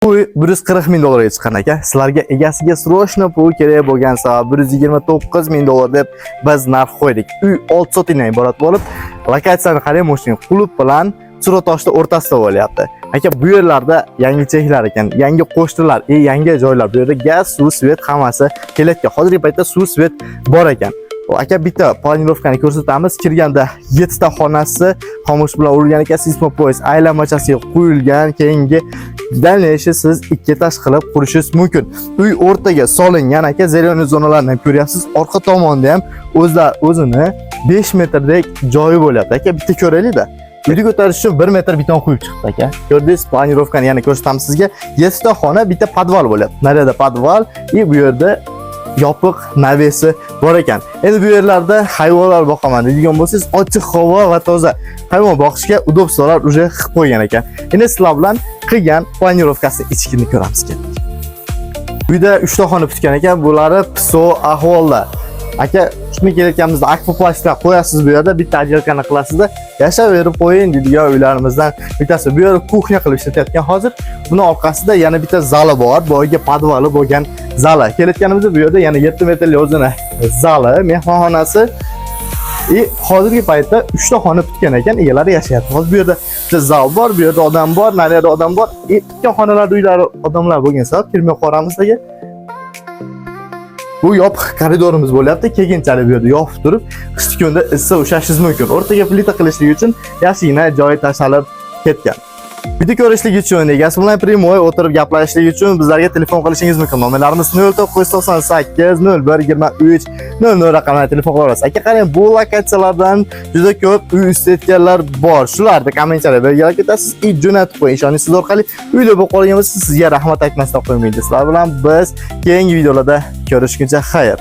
Uy 140 ming dollarga chiqqan aka. Sizlarga egasiga srochno pul kerak bo'lgan sabab 129 ming dollar deb biz narx qo'ydik. Uy 6 sotindan iborat bo'lib, lokatsiyani qarang, mashina klub bilan Suratoshda o'rtasida bo'lyapti. Aka, bu yerlarda yangi cheklar ekan, yangi qo'shnilar, yangi joylar. Bu yerda gaz, suv, svet hammasi kelayotgan. Hozirgi paytda suv, svet bor ekan. Aka, bitta planirovkani ko'rsatamiz. Kirganda 7 ta xonasi xomush bilan urilgan ekan, seismopoyez aylanmachasiga qo'yilgan. Keyingi dalnishi siz 2 etash qilib qurishingiz mumkin. Uy o'rtaga solingan aka, zeleniy zonalarni ko'ryapsiz. Orqa tomonda ham o'zini 5 metrdek joyi bo'lyapti aka. Bitta ko'raylik-da. Uyni ko'tarish uchun 1 metr beton quyib chiqdi aka. Ko'rdingiz, planirovkani yana ko'rsatamiz sizga. 7 ta xona, bitta podval bo'lyapti. Narada podval, bu yerda yopiq navesi bor ekan. Endi bu yerlarda hayvonlar boqaman deydigan bo'lsangiz, ochiq havo va toza hayvon boqishga udobstvolar уже qilib qo'ygan ekan. Endi sizlar bilan qilgan planirovkasi ichkini ko'ramiz kerak. Uyda 3 ta xona bitgan ekan, bulari piso ahvolda. Aka, shuni kelayotganimizda akvaplastiklar qo'yasiz bu yerda, bitta ajelkani qilasizda, yashab qo'ying deydigan uylarimizdan bittasi. Bu yerda kuxnya qilib ishlatayotgan hozir. Buni orqasida yana bitta zali bor, boyga podvali bo'lgan zali. Kelayotganimizda bu yerda yana 7 metrli o'zini zali, mehmonxonasi. Hozirgi paytda 3 ta xona bitgan ekan, egalari yashayapti. Hozir bu yerda bitta zal bor, bu yerda odam bor, narada odam bor. Bitgan xonalarda uylari odamlar bo'lgan sabab kirmay qoramizga. Bu yopiq koridorimiz bo'lyapti. Keyinchalik bu yerda yopib turib, qishki kunda issiq ushashingiz mumkin. O'rtaga plita qilishlik uchun yaxshigina joy tashalib ketgan. Video ko'rishlik uchun, egasi bilan primoy o'tirib gaplashishlik uchun bizlarga telefon qilishingiz mumkin. Nomerlarimiz 0998 01 23 00 raqamli telefon qilaverasiz. Aka, qarang, bu lokatsiyalardan juda ko'p uy istetganlar bor. Shularni kommentariyada belgilab ketasiz, jo'natib qo'ying. Ishonch siz orqali uylar bo'lib qolgan bo'lsa, sizga rahmat aytmasdan qo'ymaydi. Sizlar bilan biz keyingi videolarda ko'rishguncha xayr.